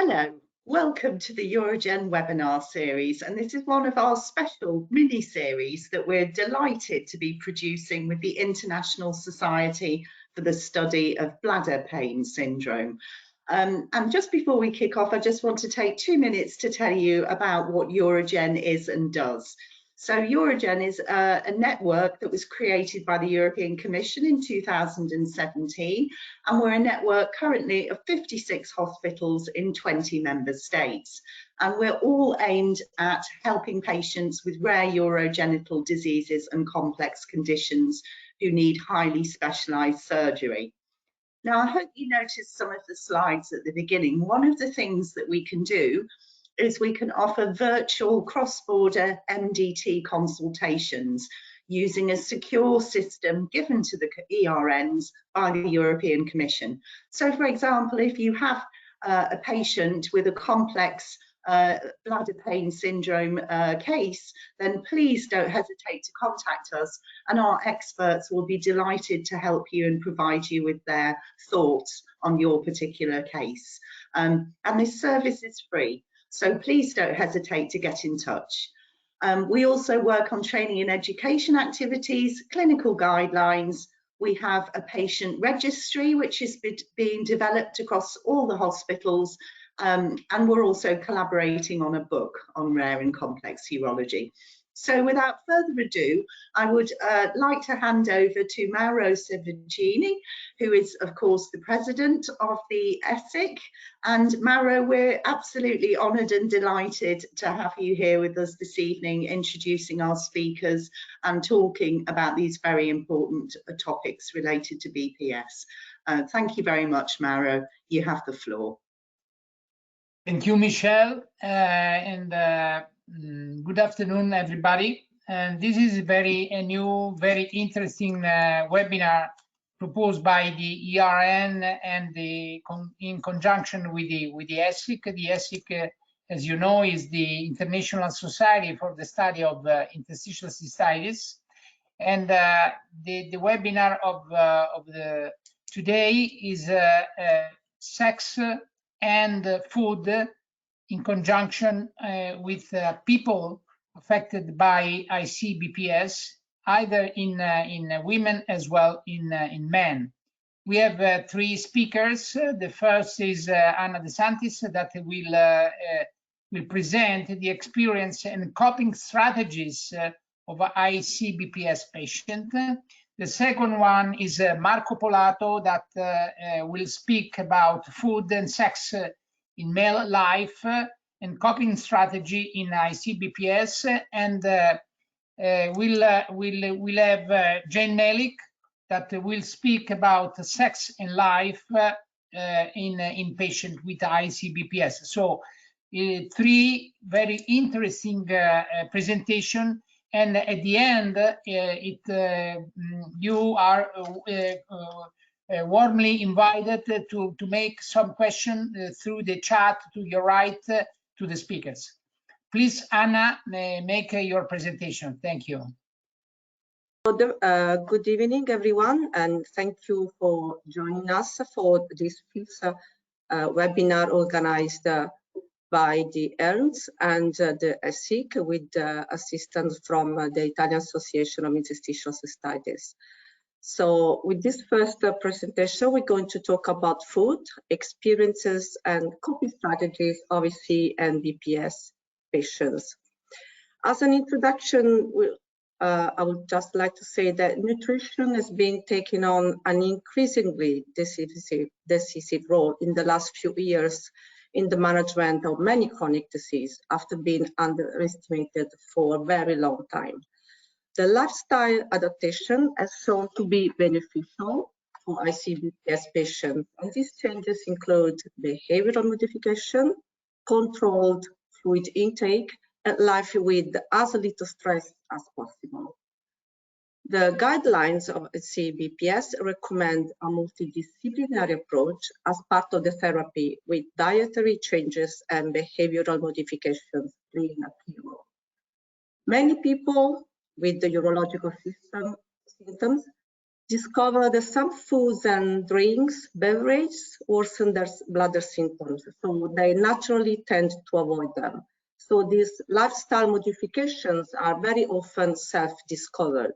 Hello, welcome to the EUROGEN webinar series, and this is one of our special mini-series that we're delighted to be producing with the International Society for the Study of Bladder Pain Syndrome. And just before we kick off, I just want to take 2 minutes to tell you about what EUROGEN is and does. So EUROGEN is a network that was created by the European Commission in 2017, and we're a network currently of 56 hospitals in 20 member states. And we're all aimed at helping patients with rare urogenital diseases and complex conditions who need highly specialised surgery. Now, I hope you noticed some of the slides at the beginning. One of the things that we can do is we can offer virtual cross-border MDT consultations using a secure system given to the ERNs by the European Commission. So, for example, if you have a patient with a complex bladder pain syndrome case, then please don't hesitate to contact us, and our experts will be delighted to help you and provide you with their thoughts on your particular case. And this service is free. So please don't hesitate to get in touch. We also work on training and education activities, clinical guidelines. We have a patient registry which is being developed across all the hospitals, and we're also collaborating on a book on rare and complex urology. So without further ado, I would like to hand over to Mauro Cervigni, who is, of course, the president of the ESSIC. And Mauro, we're absolutely honoured and delighted to have you here with us this evening, introducing our speakers and talking about these very important topics related to BPS. Thank you very much, Mauro. You have the floor. Thank you, Michelle, good afternoon, everybody. And this is a new, very interesting webinar proposed by the ERN and in conjunction with the ESSIC. The ESSIC, as you know, is the International Society for the Study of Interstitial Cystitis. And the webinar of today is sex and food in conjunction with people affected by IC BPS, either in women as well in men. We have 3 speakers. The first is Anna de Santis, that will present the experience and coping strategies of IC BPS patient. The second one is Marco Polato, that will speak about food and sex in male life and coping strategy in IC BPS, and we'll have Jane Meijlink, that will speak about sex and life in patient with IC BPS. So 3 very interesting presentation, and at the end you are warmly invited to make some question through the chat to your right to the speakers. Please, Anna, make your presentation. Thank you. Good evening, everyone, and thank you for joining us for this 5th webinar organized by the ERNs and the ESSIC with assistance from the Italian Association of Interstitial Cystitis. So with this first presentation, we're going to talk about food, experiences, and coping strategies of IC and BPS patients. As an introduction, I would just like to say that nutrition has been taking on an increasingly decisive role in the last few years in the management of many chronic diseases after being underestimated for a very long time. The lifestyle adaptation has shown to be beneficial for IC BPS patients, and these changes include behavioral modification, controlled fluid intake, and life with as little stress as possible. The guidelines of IC BPS recommend a multidisciplinary approach as part of the therapy, with dietary changes and behavioral modifications playing a key role. Many people with the urological symptoms discovered that some foods and drinks, beverages, worsen their bladder symptoms, so they naturally tend to avoid them. So these lifestyle modifications are very often self-discovered.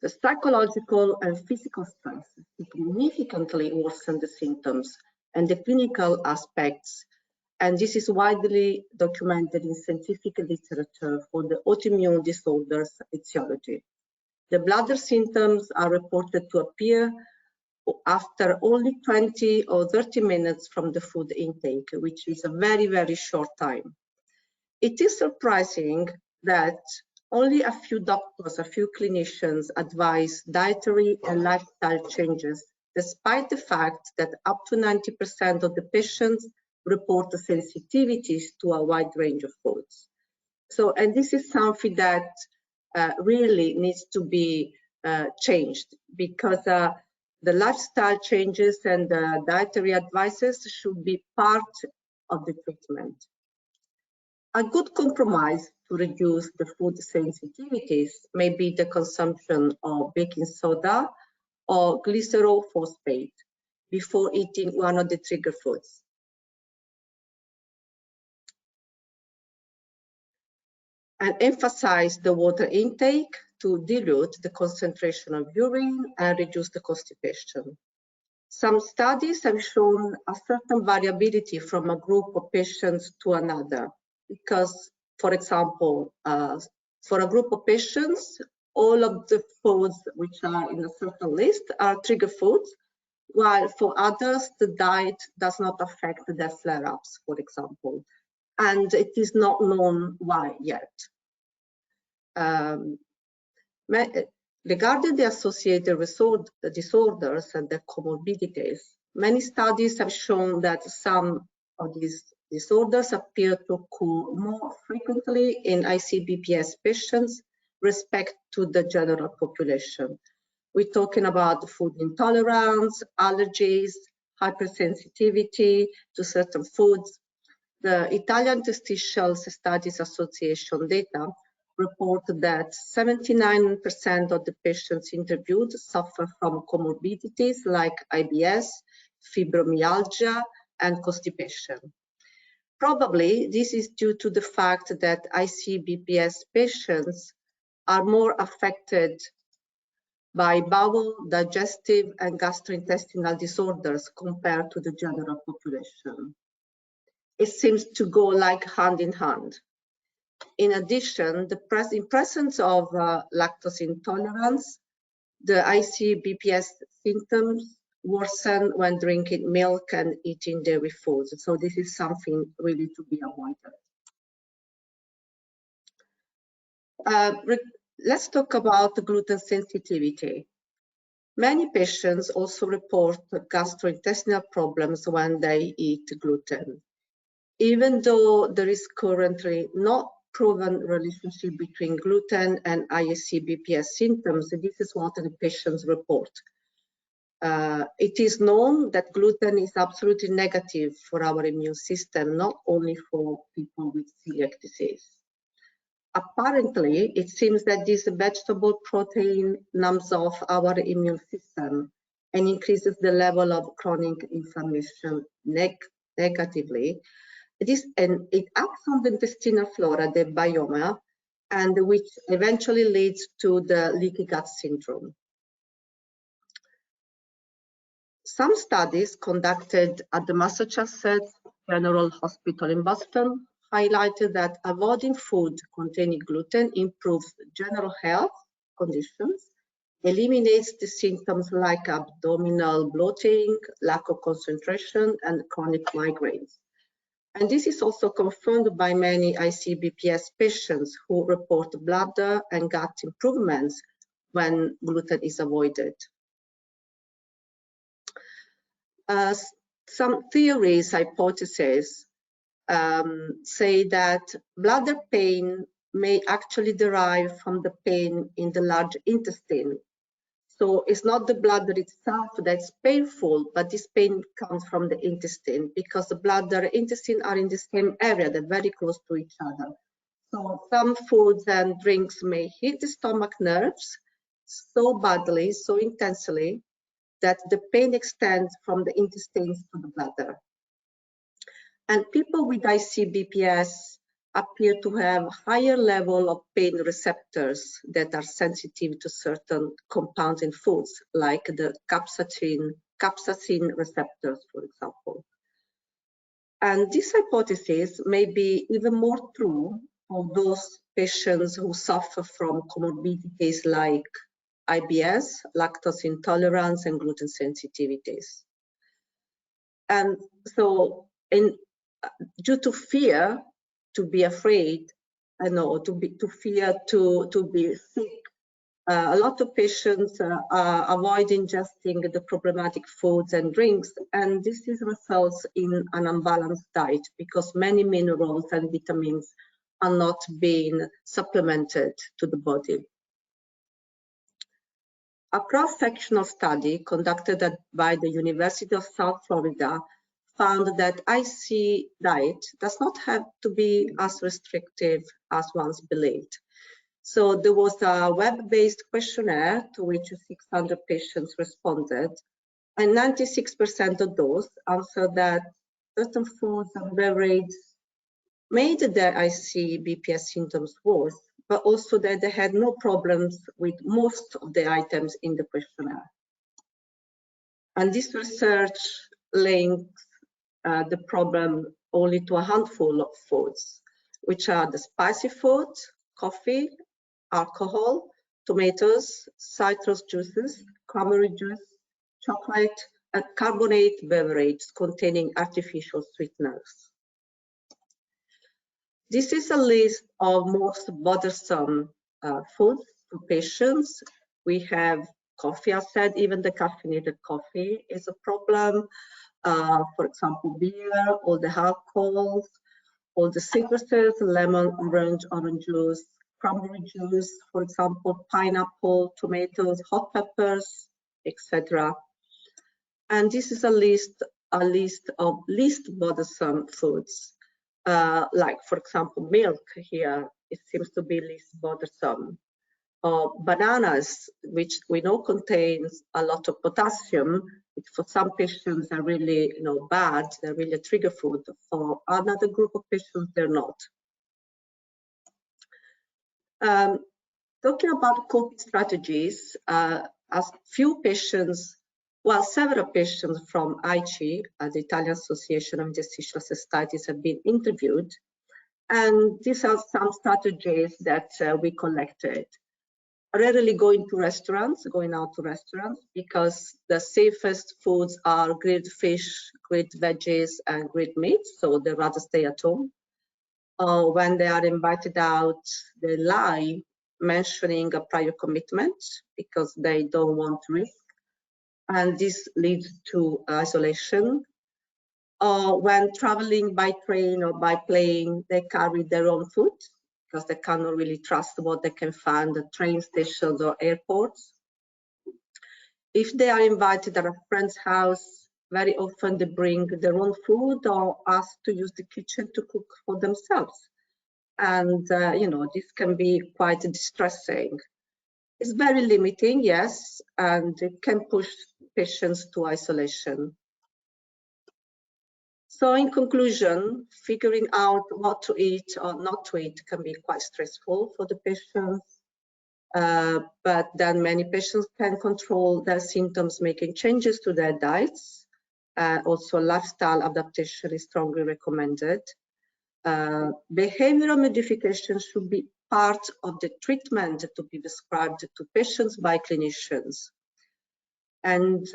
The psychological and physical stress significantly worsen the symptoms and the clinical aspects, and this is widely documented in scientific literature for the autoimmune disorders etiology. The bladder symptoms are reported to appear after only 20 or 30 minutes from the food intake, which is a very, very short time. It is surprising that only a few doctors, a few clinicians advise dietary and lifestyle changes, despite the fact that up to 90% of the patients report sensitivities to a wide range of foods. So, and this is something that really needs to be changed, because the lifestyle changes and the dietary advices should be part of the treatment. A good compromise to reduce the food sensitivities may be the consumption of baking soda or glycerophosphate before eating one of the trigger foods. And emphasize the water intake to dilute the concentration of urine and reduce the constipation. Some studies have shown a certain variability from a group of patients to another, because, for example, for a group of patients, all of the foods which are in a certain list are trigger foods, while for others, the diet does not affect their flare-ups, for example. And it is not known why yet. Regarding the associated disorders and the comorbidities, many studies have shown that some of these disorders appear to occur more frequently in IC BPS patients respect to the general population. We're talking about food intolerance, allergies, hypersensitivity to certain foods. The Italian Testicle Studies Association data report that 79% of the patients interviewed suffer from comorbidities like IBS, fibromyalgia, and constipation. Probably this is due to the fact that IC BPS patients are more affected by bowel, digestive, and gastrointestinal disorders compared to the general population. It seems to go like hand in hand. In addition, in presence of lactose intolerance, the IC BPS symptoms worsen when drinking milk and eating dairy foods. So this is something really to be avoided. Let's talk about gluten sensitivity. Many patients also report gastrointestinal problems when they eat gluten. Even though there is currently no proven relationship between gluten and IC BPS symptoms, this is what the patients report. It is known that gluten is absolutely negative for our immune system, not only for people with celiac disease. Apparently, it seems that this vegetable protein numbs off our immune system and increases the level of chronic inflammation negatively. And it acts on the intestinal flora, the biome, and which eventually leads to the leaky gut syndrome. Some studies conducted at the Massachusetts General Hospital in Boston highlighted that avoiding food containing gluten improves general health conditions, eliminates the symptoms like abdominal bloating, lack of concentration, and chronic migraines. And this is also confirmed by many IC BPS patients who report bladder and gut improvements when gluten is avoided. Some theories, hypotheses, say that bladder pain may actually derive from the pain in the large intestine. So it's not the bladder itself that's painful, but this pain comes from the intestine, because the bladder and intestine are in the same area, they're very close to each other. So some foods and drinks may hit the stomach nerves so badly, so intensely, that the pain extends from the intestines to the bladder. And people with IC BPS appear to have higher level of pain receptors that are sensitive to certain compounds in foods, like the capsaicin receptors, for example. And this hypothesis may be even more true for those patients who suffer from comorbidities like IBS, lactose intolerance, and gluten sensitivities. And so, due to fear, to be afraid, to fear to be sick, a lot of patients avoid ingesting the problematic foods and drinks, and this results in an unbalanced diet because many minerals and vitamins are not being supplemented to the body. A cross-sectional study conducted by the University of South Florida found that IC diet does not have to be as restrictive as once believed. So there was a web-based questionnaire to which 600 patients responded, and 96% of those answered that certain foods and beverages made their IC BPS symptoms worse, but also that they had no problems with most of the items in the questionnaire. And this research links the problem only to a handful of foods, which are the spicy food, coffee, alcohol, tomatoes, citrus juices, cranberry juice, chocolate, and carbonate beverages containing artificial sweeteners. This is a list of most bothersome foods to patients. We have coffee, I said, even the caffeinated coffee is a problem. For example, beer, all the alcohols, all the citruses, lemon, orange juice, cranberry juice, for example, pineapple, tomatoes, hot peppers, etc. And this is a list of least bothersome foods. Like, for example, milk here, it seems to be least bothersome. Bananas, which we know contains a lot of potassium, for some patients are really bad, they're really a trigger food. For another group of patients, they're not. Talking about coping strategies, as few patients, well, several patients from IC, the Italian Association of Interstitial Societies, have been interviewed, and these are some strategies that we collected. Rarely going out to restaurants, because the safest foods are grilled fish, grilled veggies, and grilled meat, so they rather stay at home. When they are invited out, they lie, mentioning a prior commitment because they don't want risk, and this leads to isolation. When traveling by train or by plane, they carry their own food because they cannot really trust what they can find at train stations or airports. If they are invited at a friend's house, very often they bring their own food or ask to use the kitchen to cook for themselves. And, this can be quite distressing. It's very limiting, yes, and it can push patients to isolation. So in conclusion, figuring out what to eat or not to eat can be quite stressful for the patients, but then many patients can control their symptoms, making changes to their diets. Also, lifestyle adaptation is strongly recommended. Behavioral modification should be part of the treatment to be prescribed to patients by clinicians. And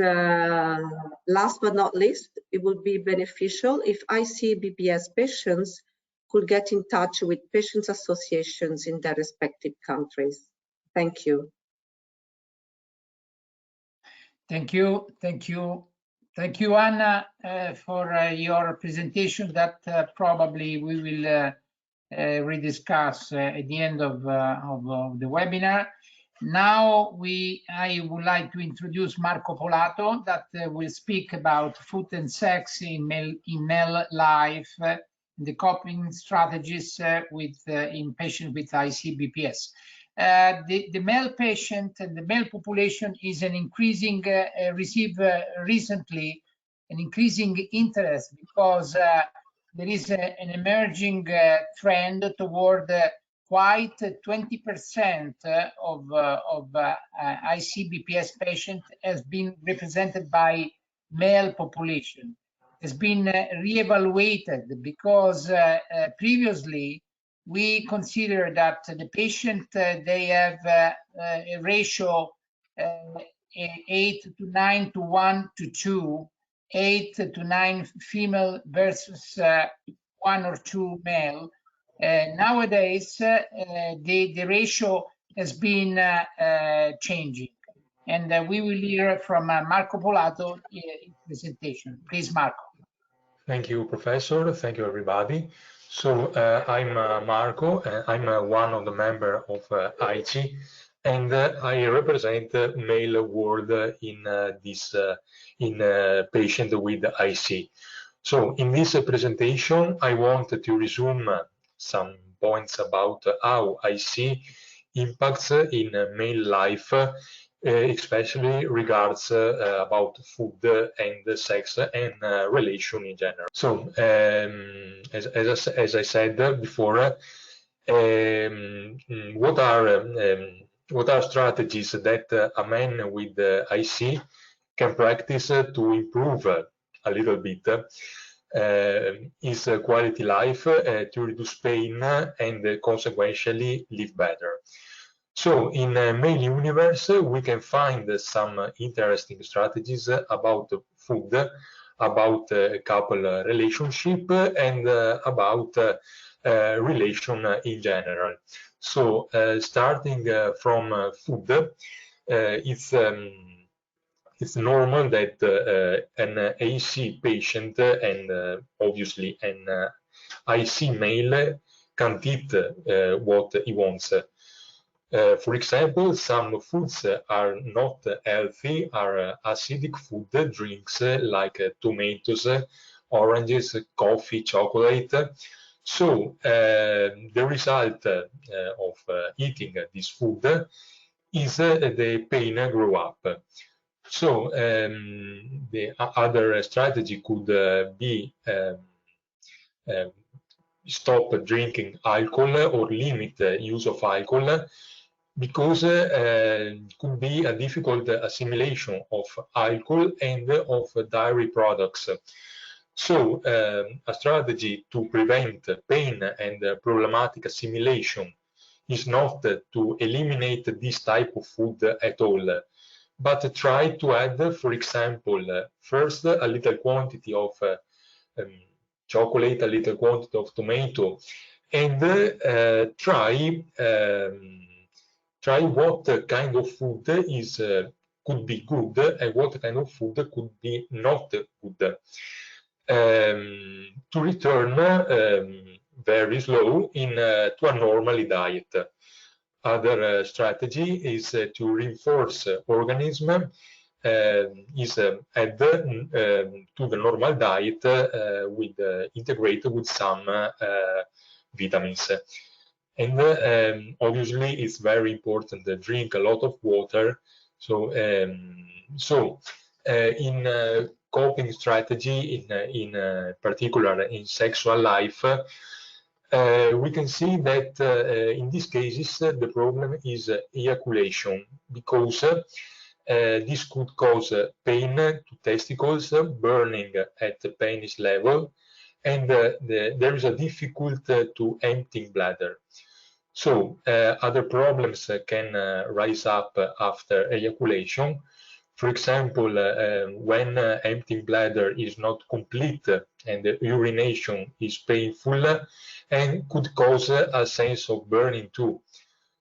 last but not least, it would be beneficial if IC BPS patients could get in touch with patients' associations in their respective countries. Thank you. Thank you, Anna, for your presentation that probably we will rediscuss at the end of the webinar. Now I would like to introduce Marco Polato, that will speak about food and sex in male life, the coping strategies in patients with IC BPS. the male patient and the male population is an increasing, recently an increasing interest, because there is an emerging trend toward quite 20% of IC BPS patients has been represented by male population. Has been re-evaluated because previously we consider that the patient they have a ratio 8 to 9 to 1 to 2, 8 to 9 female versus 1 or 2 male. Nowadays, the ratio has been changing, and we will hear from Marco Polato in presentation. Please, Marco. Thank you, Professor. Thank you, everybody. So I'm Marco. I'm one of the members of IC, and I represent male world in this patient with IC. So in this presentation, I want to resume some points about how IC impacts in male life, especially regards about food and sex and relation in general. So as I said before, what are strategies that a man with IC can practice to improve a little bit his quality life, to reduce pain and consequentially live better? So in male universe, we can find some interesting strategies about food, about couple relationship, and about relation in general. So starting from food, it's normal that an AC patient and obviously an IC male can't eat what he wants. For example, some foods are not healthy, are acidic food, drinks like tomatoes, oranges, coffee, chocolate. So the result of eating this food is the pain grow up. So the other strategy could be stop drinking alcohol or limit use of alcohol, because could be a difficult assimilation of alcohol and of dairy products. So a strategy to prevent pain and problematic assimilation is not to eliminate this type of food at all, but try to add, for example, first a little quantity of chocolate, a little quantity of tomato, and try what kind of food is could be good and what kind of food could be not good, to return very slow to a normal diet. Other strategy is to reinforce organism, is add to the normal diet with integrated with some vitamins. And obviously, it's very important to drink a lot of water. So, in coping strategy, in particular in sexual life, we can see that in these cases the problem is ejaculation, because this could cause pain to testicles, burning at the penis level, and there is a difficulty to emptying bladder. So other problems can rise up after ejaculation. For example, when emptying bladder is not complete and the urination is painful and could cause a sense of burning too.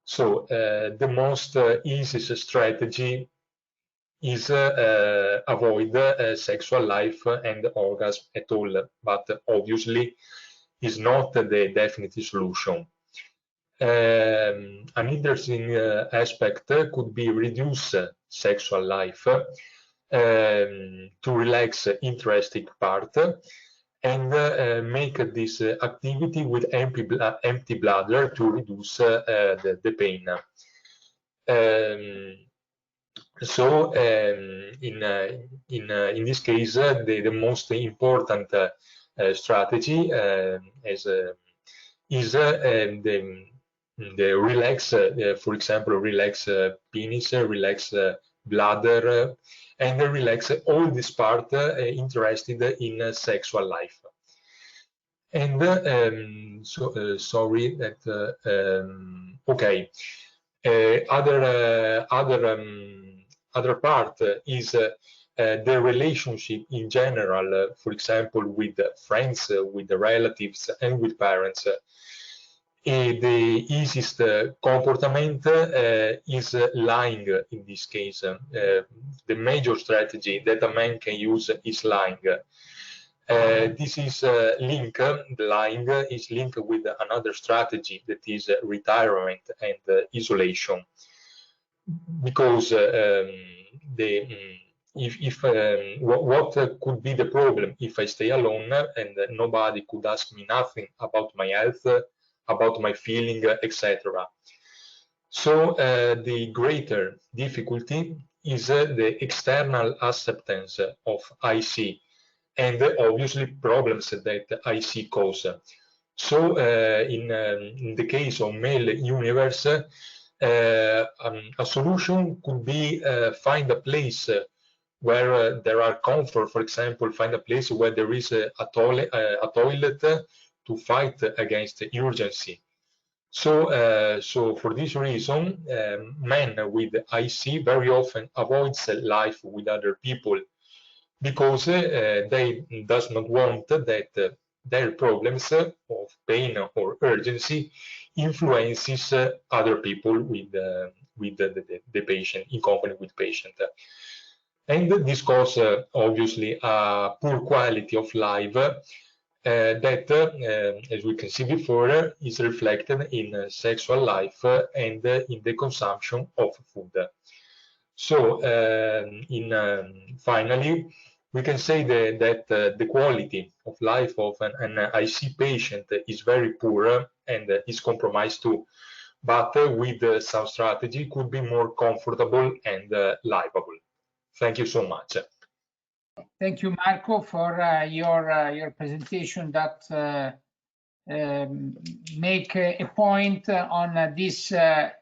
So the most easiest strategy is avoid sexual life and orgasm at all, but obviously is not the definitive solution. An interesting aspect could be reduce sexual life to relax interesting part, and make this activity with empty bladder to reduce the pain. So in this case, the most important strategy is the relax, for example, relax penis, relax bladder, and relax all this part interested in sexual life. And sorry that okay. Other part is the relationship in general, for example, with friends, with the relatives, and with parents. The easiest comportament is lying in this case. The major strategy that a man can use is lying. This is linked, the lying is linked with another strategy that is retirement and isolation. Because what could be the problem if I stay alone and nobody could ask me nothing about my health, about my feeling, etc. So the greater difficulty is the external acceptance of IC and obviously problems that IC cause. So in the case of male universe, a solution could be find a place where there are comfort. For example, find a place where there is a toilet to fight against urgency. So, so for this reason, men with IC very often avoids life with other people because they does not want that their problems of pain or urgency influences other people with the patient, in company with patient. And this causes obviously a poor quality of life that, as we can see before, is reflected in sexual life and in the consumption of food. So, finally, we can say that the quality of life of an IC patient is very poor and is compromised too, but with some strategy could be more comfortable and livable. Thank you so much. Thank you, Marco, for your presentation that make a point on this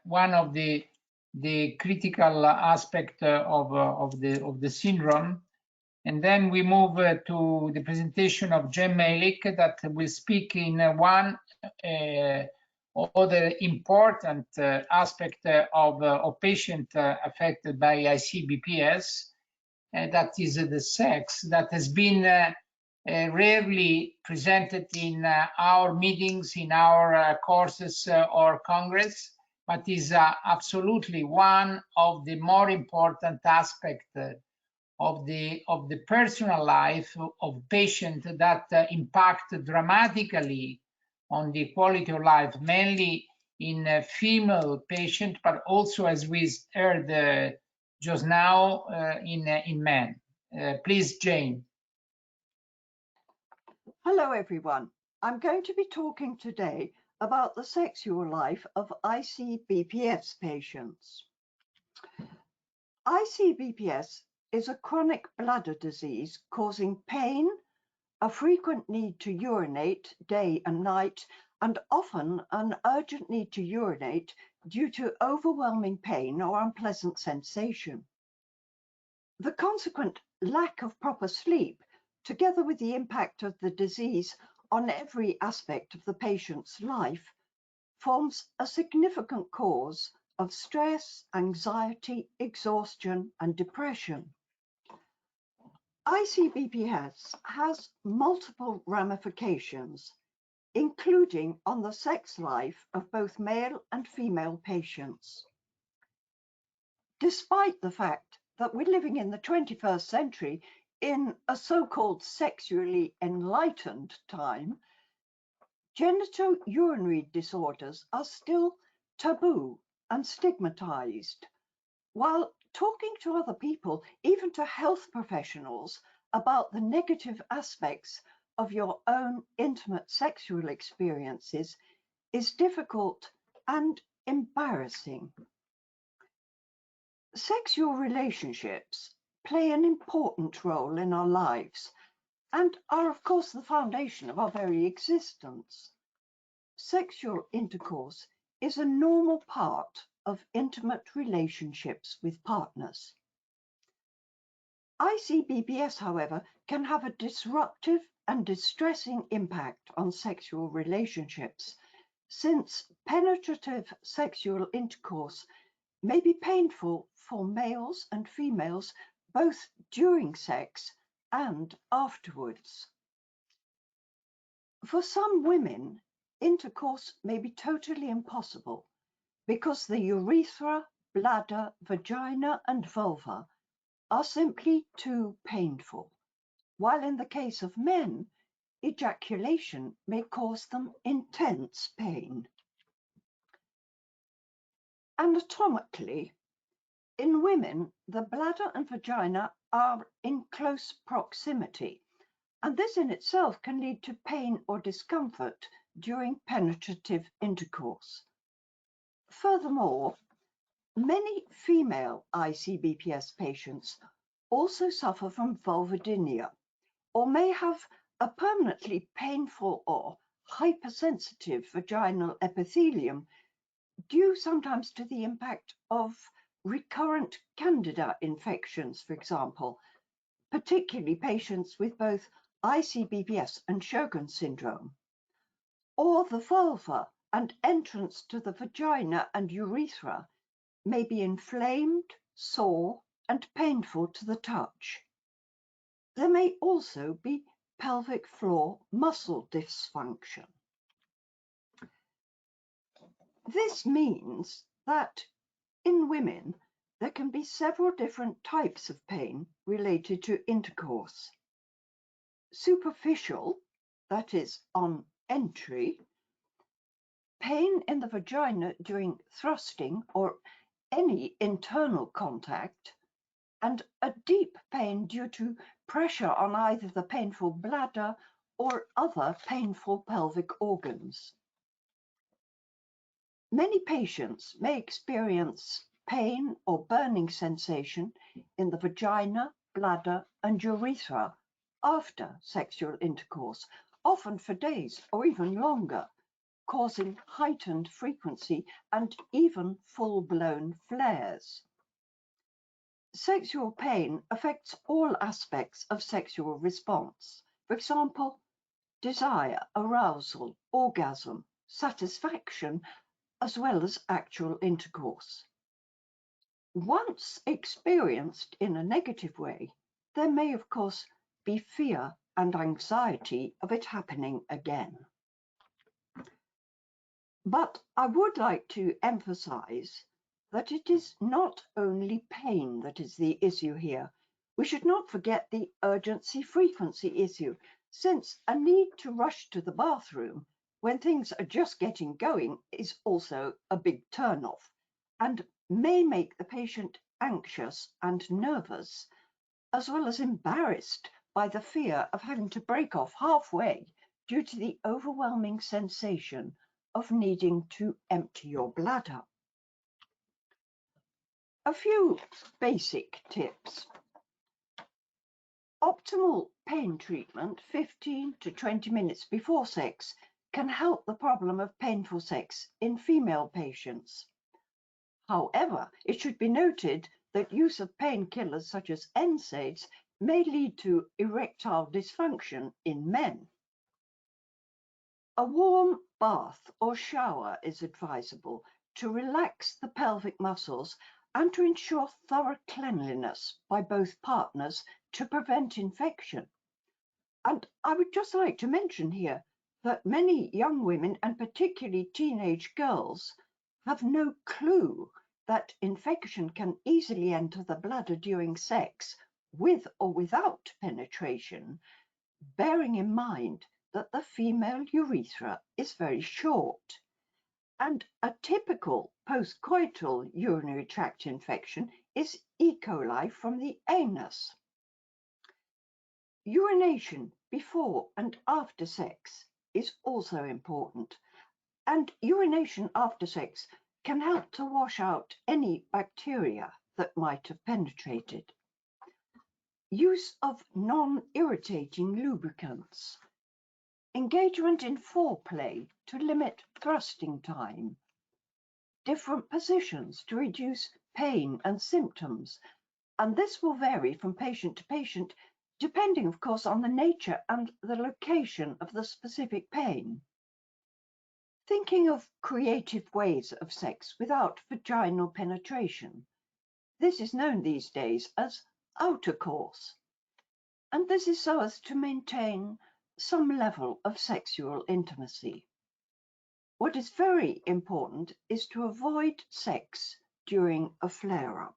one of the critical aspect of the syndrome. And then we move to the presentation of Jen Meijlink that will speak in one other important aspect of patient affected by IC BPS, that is the sex, that has been rarely presented in our meetings, in our courses or congress, but is absolutely one of the more important aspects of the personal life of patient that impact dramatically on the quality of life, mainly in female patient, but also, as we heard just now, in men. Please, Jane. Hello, everyone. I'm going to be talking today about the sexual life of IC BPS patients. IC BPS is a chronic bladder disease causing pain, a frequent need to urinate day and night, and often an urgent need to urinate due to overwhelming pain or unpleasant sensation. The consequent lack of proper sleep, together with the impact of the disease on every aspect of the patient's life, forms a significant cause of stress, anxiety, exhaustion, and depression. IC BPS has multiple ramifications, including on the sex life of both male and female patients. Despite the fact that we're living in the 21st century in a so-called sexually enlightened time, genital urinary disorders are still taboo and stigmatized. While talking to other people, even to health professionals, about the negative aspects of your own intimate sexual experiences is difficult and embarrassing. Sexual relationships play an important role in our lives and are, of course, the foundation of our very existence. Sexual intercourse is a normal part of intimate relationships with partners. IC BPS, however, can have a disruptive and distressing impact on sexual relationships, since penetrative sexual intercourse may be painful for males and females both during sex and afterwards. For some women, intercourse may be totally impossible because the urethra, bladder, vagina, and vulva are simply too painful, while in the case of men, ejaculation may cause them intense pain. Anatomically, in women, the bladder and vagina are in close proximity, and this in itself can lead to pain or discomfort during penetrative intercourse. Furthermore, many female IC BPS patients also suffer from vulvodynia, or may have a permanently painful or hypersensitive vaginal epithelium due sometimes to the impact of recurrent candida infections, for example, particularly patients with both IC BPS and Sjogren's syndrome, or the vulva and entrance to the vagina and urethra may be inflamed, sore, and painful to the touch. There may also be pelvic floor muscle dysfunction. This means that in women, there can be several different types of pain related to intercourse. Superficial, that is on entry, pain in the vagina during thrusting or any internal contact, and a deep pain due to pressure on either the painful bladder or other painful pelvic organs. Many patients may experience pain or burning sensation in the vagina, bladder, and urethra after sexual intercourse, often for days or even longer, causing heightened frequency and even full-blown flares. Sexual pain affects all aspects of sexual response. For example, desire, arousal, orgasm, satisfaction, as well as actual intercourse. Once experienced in a negative way, there may, of course, be fear and anxiety of it happening again. But I would like to emphasize that it is not only pain that is the issue here. We should not forget the urgency-frequency issue, since a need to rush to the bathroom when things are just getting going is also a big turn-off and may make the patient anxious and nervous, as well as embarrassed by the fear of having to break off halfway due to the overwhelming sensation of needing to empty your bladder. A few basic tips. Optimal pain treatment 15 to 20 minutes before sex can help the problem of painful sex in female patients. However, it should be noted that use of painkillers such as NSAIDs may lead to erectile dysfunction in men. A warm bath or shower is advisable to relax the pelvic muscles and to ensure thorough cleanliness by both partners to prevent infection. And I would just like to mention here that many young women, and particularly teenage girls, have no clue that infection can easily enter the bladder during sex, with or without penetration, bearing in mind that the female urethra is very short. And a typical postcoital urinary tract infection is E. coli from the anus. Urination before and after sex is also important, and urination after sex can help to wash out any bacteria that might have penetrated. Use of non-irritating lubricants. Engagement in foreplay to limit thrusting time. Different positions to reduce pain and symptoms, and this will vary from patient to patient, depending, of course, on the nature and the location of the specific pain. Thinking of creative ways of sex without vaginal penetration. This is known these days as intercourse, and this is so as to maintain some level of sexual intimacy. What is very important is to avoid sex during a flare-up.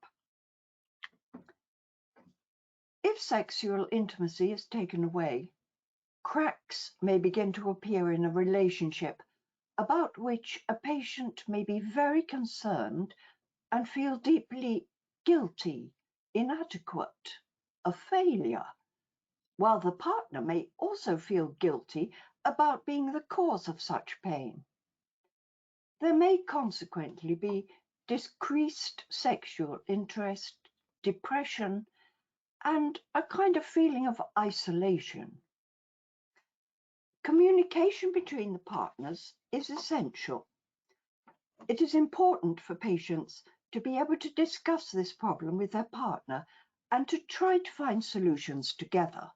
If sexual intimacy is taken away, cracks may begin to appear in a relationship about which a patient may be very concerned and feel deeply guilty, inadequate, a failure, while the partner may also feel guilty about being the cause of such pain. There may consequently be decreased sexual interest, depression, and a kind of feeling of isolation. Communication between the partners is essential. It is important for patients to be able to discuss this problem with their partner and to try to find solutions together.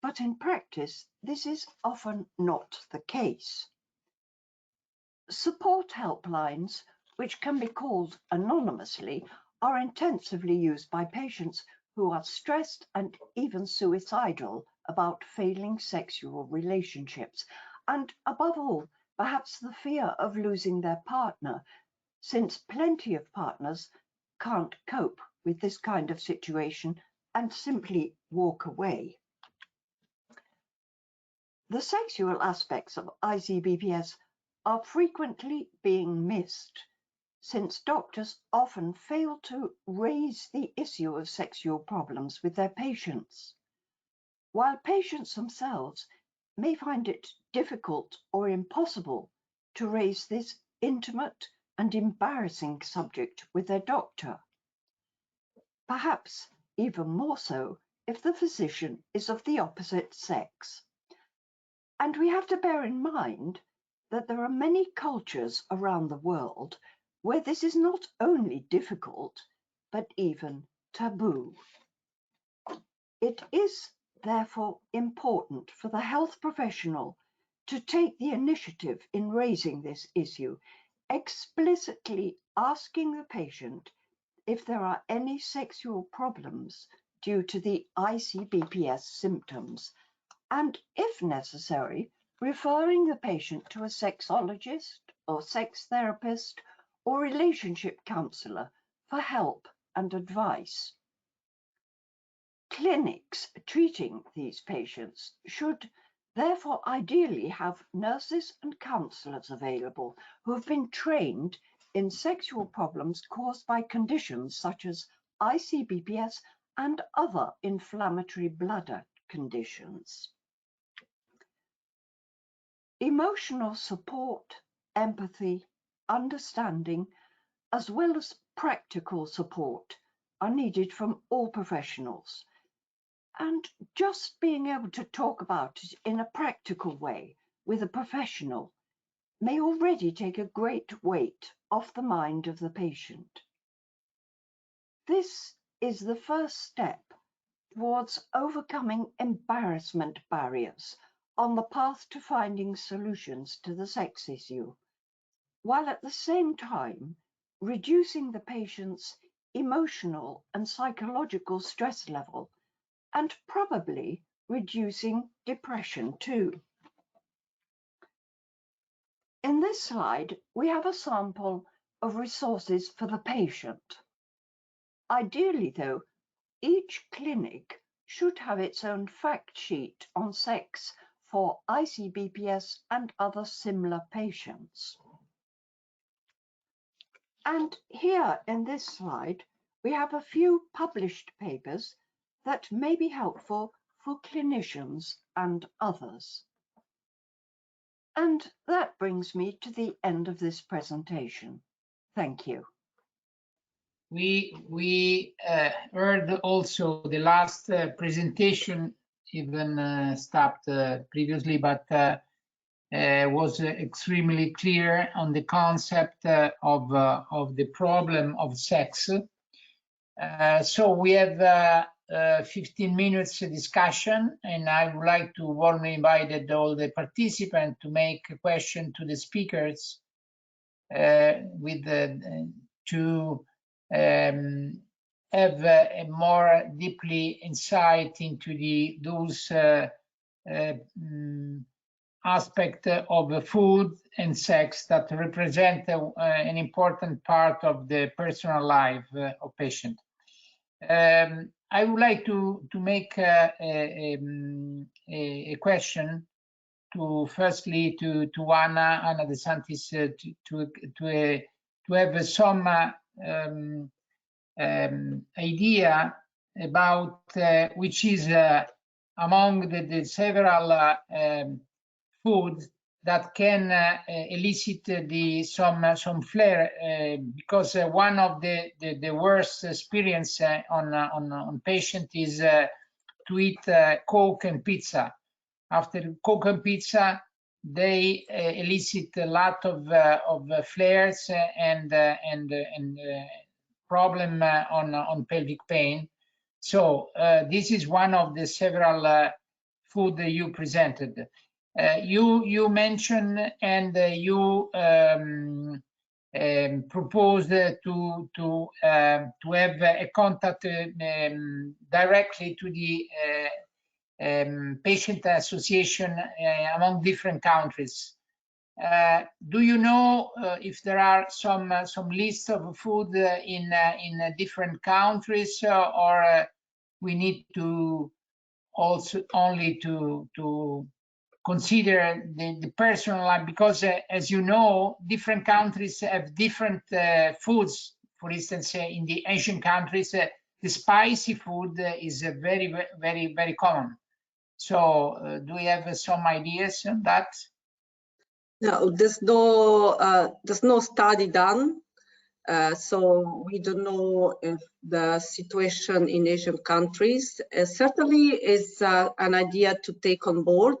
But in practice, this is often not the case. Support helplines, which can be called anonymously, are intensively used by patients who are stressed and even suicidal about failing sexual relationships, and above all, perhaps the fear of losing their partner, since plenty of partners can't cope with this kind of situation and simply walk away. The sexual aspects of IC BPS are frequently being missed, since doctors often fail to raise the issue of sexual problems with their patients, while patients themselves may find it difficult or impossible to raise this intimate and embarrassing subject with their doctor. Perhaps even more so if the physician is of the opposite sex. And we have to bear in mind that there are many cultures around the world where this is not only difficult, but even taboo. It is therefore important for the health professional to take the initiative in raising this issue, explicitly asking the patient if there are any sexual problems due to the IC BPS symptoms, and if necessary, referring the patient to a sexologist or sex therapist or relationship counselor for help and advice. Clinics treating these patients should therefore ideally have nurses and counselors available who have been trained in sexual problems caused by conditions such as IC BPS and other inflammatory bladder conditions. Emotional support, empathy, understanding, as well as practical support are needed from all professionals. And just being able to talk about it in a practical way with a professional may already take a great weight off the mind of the patient. This is the first step towards overcoming embarrassment barriers on the path to finding solutions to the sex issue, while at the same time reducing the patient's emotional and psychological stress level, and probably reducing depression too. In this slide, we have a sample of resources for the patient. Ideally, though, each clinic should have its own fact sheet on sex for IC BPS and other similar patients. And here in this slide, we have a few published papers that may be helpful for clinicians and others. And that brings me to the end of this presentation. Thank you. We heard also the last presentation, even stopped previously, but was extremely clear on the concept of the problem of sex. So we have 15 minutes discussion, and I would like to warmly invite all the participants to make a question to the speakers with to have a more deeply insight into those aspect of food and sex that represent an important part of the personal life of patient. I would like to make a question to firstly to Anna de Santis to have some idea about which is among the several foods that can elicit some flare, because one of the worst experience on patient is to eat Coke and pizza. After Coke and pizza, they elicit a lot of flares and problem on pelvic pain. So this is one of the several food that you presented. You mentioned and you proposed to have a contact directly to the patient association among different countries. Do you know if there are some lists of food in different countries, or we need to also only to consider the personal life, because as you know, different countries have different foods. For instance, in the Asian countries, the spicy food is very common. So do we have some ideas on that? No, there's no study done. So we don't know if the situation in Asian countries certainly is an idea to take on board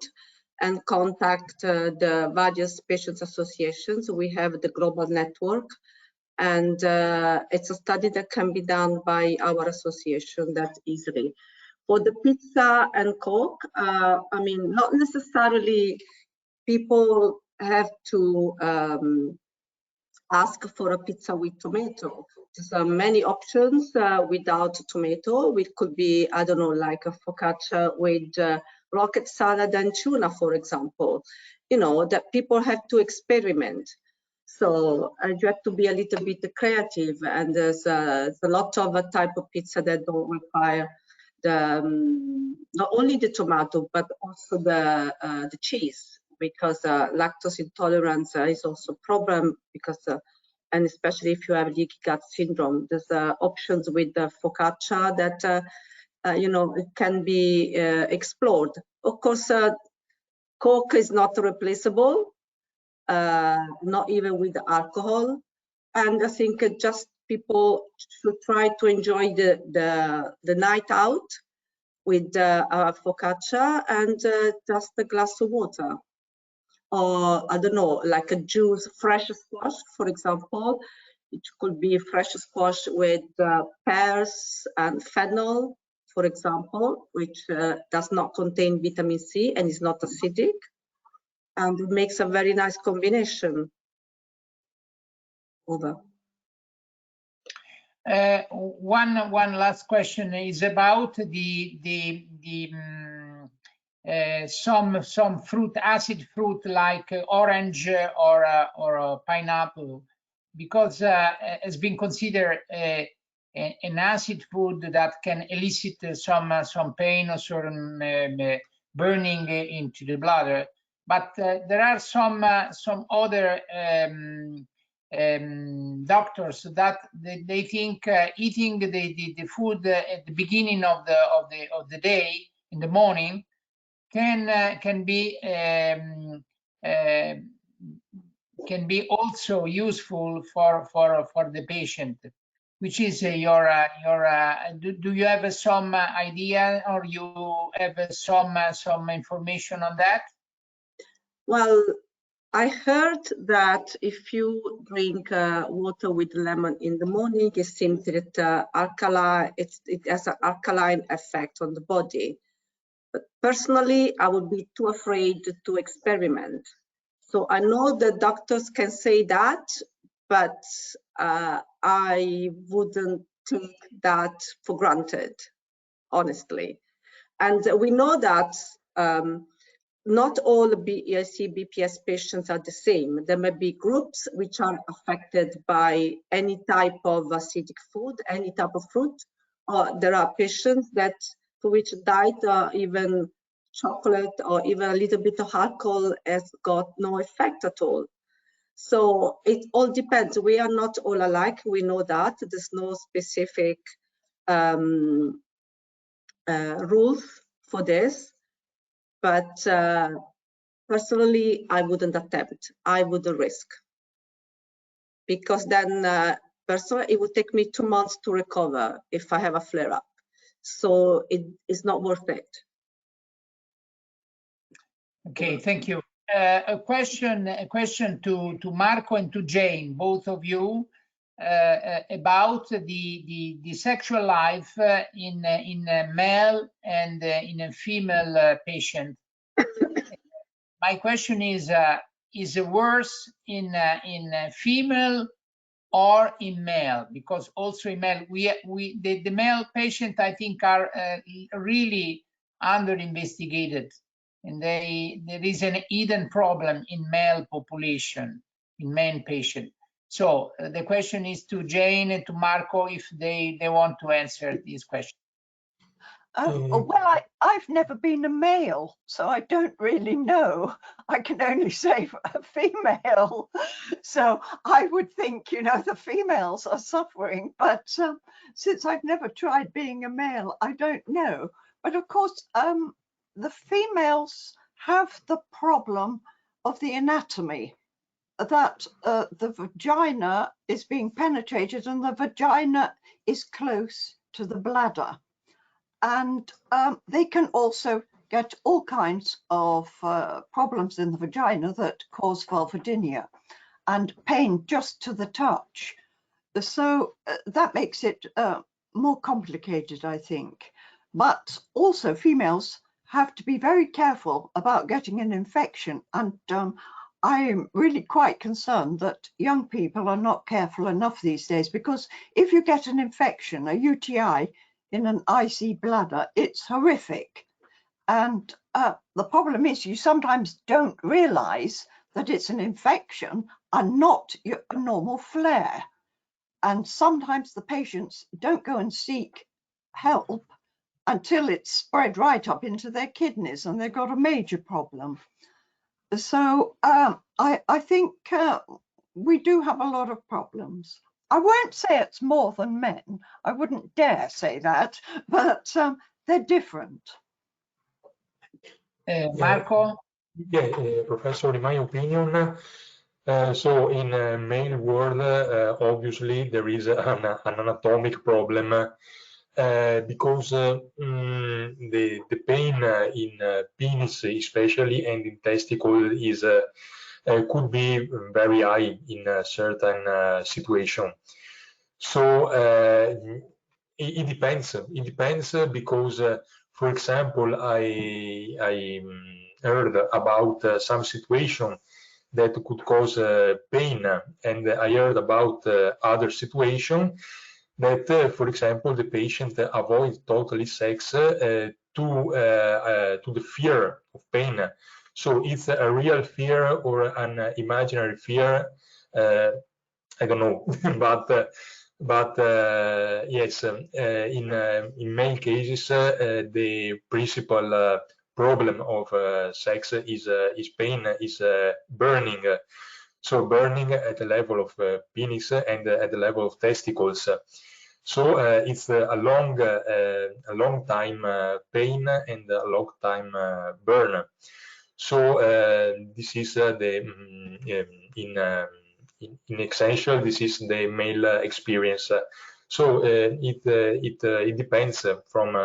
and contact the various patients associations. We have the global network, and it's a study that can be done by our association that easily. For the pizza and Coke, I mean, not necessarily people have to ask for a pizza with tomato. There's many options without tomato. It could be, I don't know, like a focaccia with rocket salad and tuna, for example. You know, that people have to experiment. So you have to be a little bit creative, and there's a lot of a type of pizza that don't require not only the tomato but also the cheese, because lactose intolerance is also a problem, because and especially if you have leaky gut syndrome, there's options with the focaccia that you know, it can be explored. Of course, Coke is not replaceable, not even with alcohol, and I think just people should try to enjoy the night out with focaccia and just a glass of water. Or I don't know, like a juice, fresh squash, for example. It could be fresh squash with pears and fennel, for example, which does not contain vitamin C and is not acidic, and it makes a very nice combination. Over. One last question is about some fruit, acid fruit like orange or pineapple, because has been considered an acid food that can elicit some pain or some burning into the bladder. But there are some other doctors that they think eating the food at the beginning of the day in the morning can be also useful for the patient. Which is your do you have some idea, or you have some information on that? Well, I heard that if you drink water with lemon in the morning, it seems that it has an alkaline effect on the body. But personally, I would be too afraid to experiment. So I know the doctors can say that, but I wouldn't take that for granted, honestly. And we know that not all IC BPS patients are the same. There may be groups which are affected by any type of acidic food, any type of fruit, or there are patients that for which diet or even chocolate or even a little bit of alcohol has got no effect at all. So it all depends. We are not all alike. We know that there's no specific rules for this, but personally, I wouldn't attempt. I would risk, because then personally, it would take me 2 months to recover if I have a flare-up. So it is not worth it. Okay, thank you. A question to Marco and to Jane, both of you, about the sexual life in a male and in a female patient. My question is it worse in female or in male? Because also in male, the male patient, I think, are really under investigated. And there is an hidden problem in male population, in male patient. So the question is to Jane and to Marco, if they want to answer this question. Well, I've never been a male, so I don't really know. I can only say a female. So I would think, you know, the females are suffering, but since I've never tried being a male, I don't know. But of course, the females have the problem of the anatomy, that the vagina is being penetrated and the vagina is close to the bladder. And they can also get all kinds of problems in the vagina that cause vulvodynia and pain just to the touch. So that makes it more complicated, I think. But also females have to be very careful about getting an infection. And I'm really quite concerned that young people are not careful enough these days, because if you get an infection, a UTI, in an IC bladder, it's horrific. And the problem is you sometimes don't realize that it's an infection and not a normal flare. And sometimes the patients don't go and seek help until it's spread right up into their kidneys and they've got a major problem. So I think we do have a lot of problems. I won't say it's more than men. I wouldn't dare say that, but they're different. Marco? Yeah, Professor, in my opinion, so in male world, obviously there is an anatomic problem because the pain in penis especially and in testicle is could be very high in a certain situation. So it depends. It depends because, for example, I heard about some situation that could cause pain, and I heard about other situation that, for example, the patient avoid totally sex to the fear of pain. So it's a real fear or an imaginary fear. I don't know, but yes, in many cases, the principal problem of sex is pain, is burning. So burning at the level of penis and at the level of testicles. So it's a long time pain and a long time burn. So this is in essential, this is the male experience. So it depends from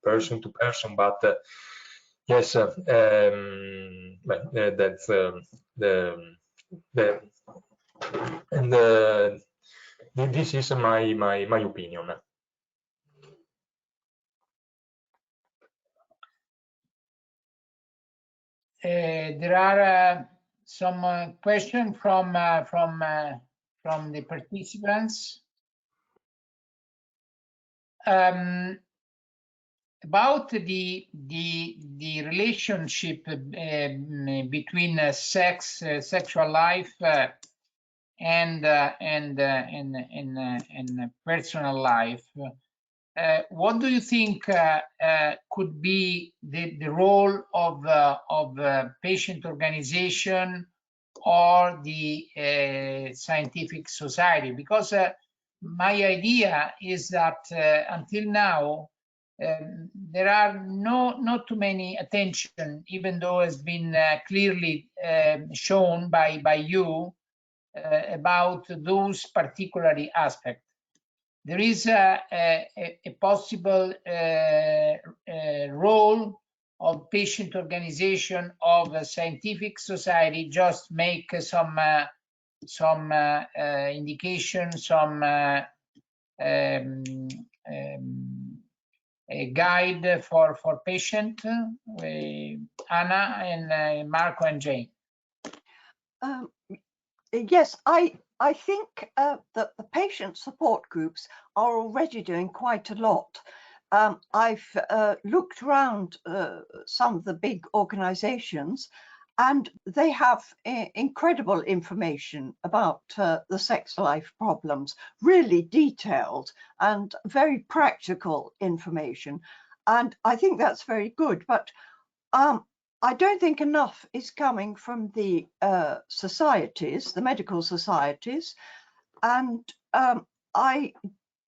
person to person, but yes, that's this is my opinion. There are some questions from the participants. About the relationship between sexual life and personal life. What do you think could be the role of patient organization or the scientific society? Because my idea is that until now there are not too many attention, even though it's been clearly shown by you about those particular aspects. There is a possible role of patient organization, of a scientific society, just make some indication, some a guide for patient, Anna and Marco and Jane. Yes, I think that the patient support groups are already doing quite a lot. I've looked around some of the big organizations, and they have incredible information about the sex life problems, really detailed and very practical information. And I think that's very good. But I don't think enough is coming from the societies, the medical societies. And I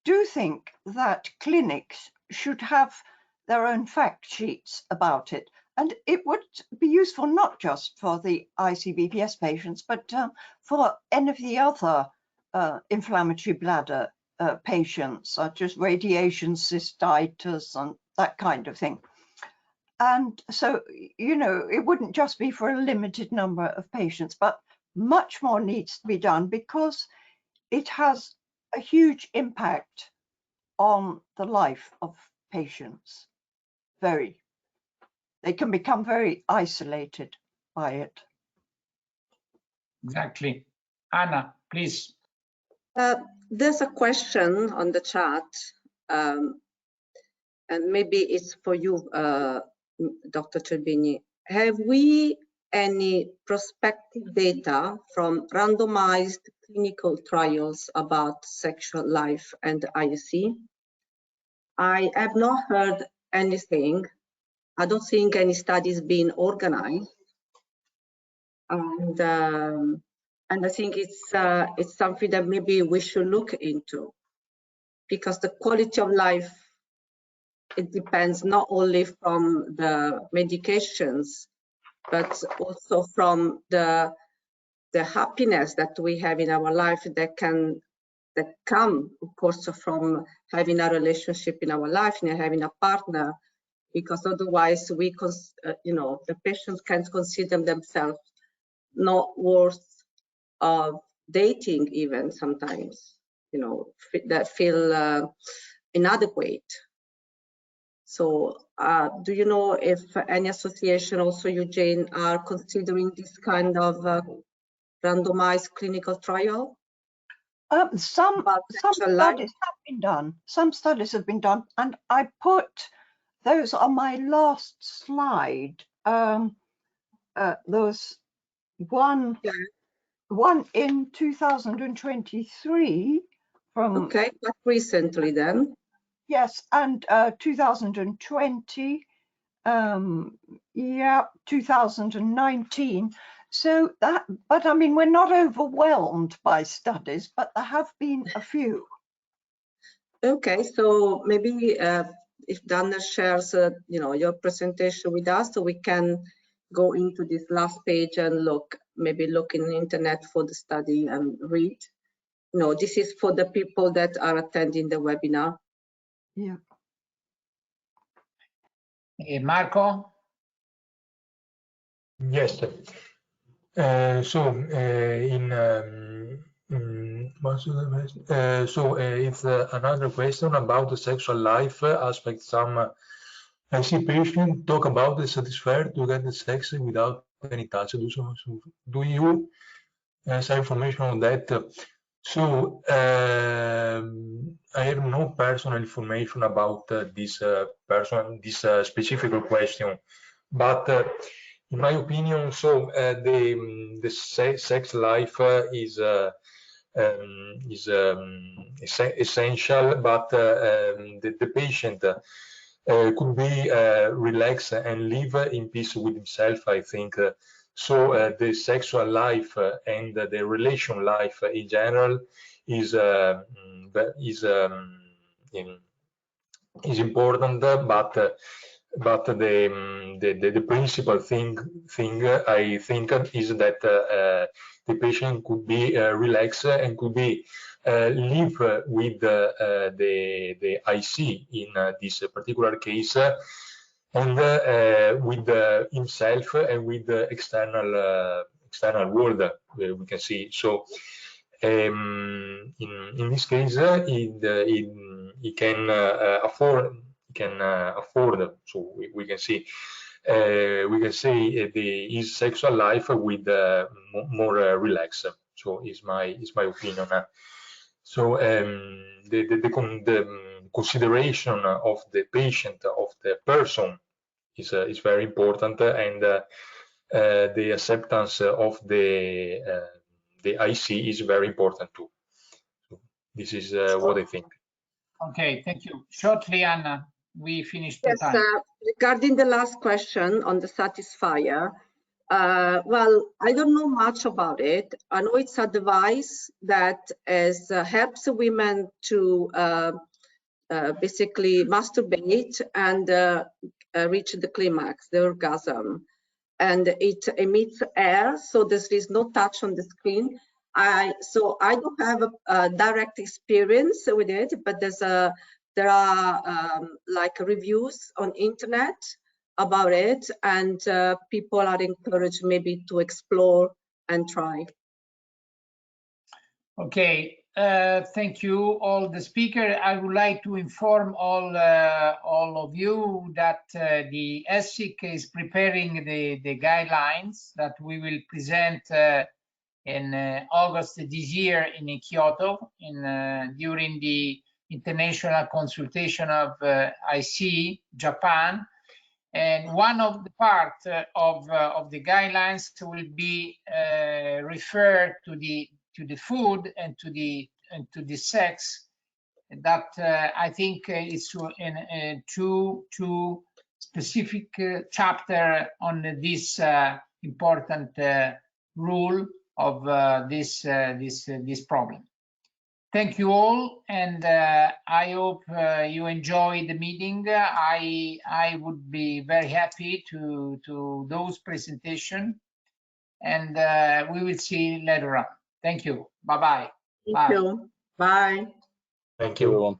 do think that clinics should have their own fact sheets about it. And it would be useful not just for the IC BPS patients, but for any of the other inflammatory bladder patients, such as radiation cystitis and that kind of thing. And so, you know, it wouldn't just be for a limited number of patients, but much more needs to be done because it has a huge impact on the life of patients. They can become very isolated by it. Exactly. Anna, please. There's a question on the chat, and maybe it's for you, Dr. Cervigni. Have we any prospective data from randomized clinical trials about sexual life and IC? I have not heard anything. I don't think any studies being organized, and I think it's something that maybe we should look into, because the quality of life, it depends not only from the medications, but also from the happiness that we have in our life that come, of course, from having a relationship in our life and having a partner, because otherwise you know, the patients can't consider themselves not worth of dating even sometimes, you know, that feel inadequate. So do you know if any association, also you, Jane, are considering this kind of randomized clinical trial? Some studies have been done. Some studies have been done, and I put those on my last slide. Those one in 2023 from. Okay, but recently then. Yes, and 2020, yeah, 2019. So that, but I mean, we're not overwhelmed by studies, but there have been a few. Okay, so maybe if Dana shares, your presentation with us, so we can go into this last page and look in the internet for the study and read. No, this is for the people that are attending the webinar. Yeah. Marco? Yes. It's another question about the sexual life aspect. Some IC patients talk about the satisfier to get the sex without any touch. Do you have information on that? I have no personal information about this specific question, but in my opinion, the sex life is essential, but the patient could be relaxed and live in peace with himself, I think. The sexual life and the relation life in general is important, but the principal thing I think is that the patient could be relaxed and could be live with the IC in this particular case, and with himself and with the external world, we can see. So in this case, he can afford. So we can see. We can say his sexual life with more relaxed. So is my opinion. So the consideration of the patient, of the person, is very important, and the acceptance of the IC is very important too. So this is what I think. Okay, thank you. Shortly, Anna, we finished the time. Regarding the last question on the satisfier, well, I don't know much about it. I know it's a device that helps women to basically masturbate and reach the climax, the orgasm. And it emits air, so there is no touch on the screen. So I don't have a direct experience with it, but there are like reviews on internet about it, and people are encouraged maybe to explore and try. Okay, thank you all the speakers. I would like to inform all of you that the ESSIC is preparing the guidelines that we will present in August this year in Kyoto during the international consultation of IC Japan. And one of the parts of the guidelines will be referred to the food and to the sex. That I think is in two specific chapter on this important rule of this problem. Thank you all, and I hope you enjoy the meeting. I would be very happy to those presentation, and we will see later on. Thank you. Bye-bye. Thank you. Bye. Thank you.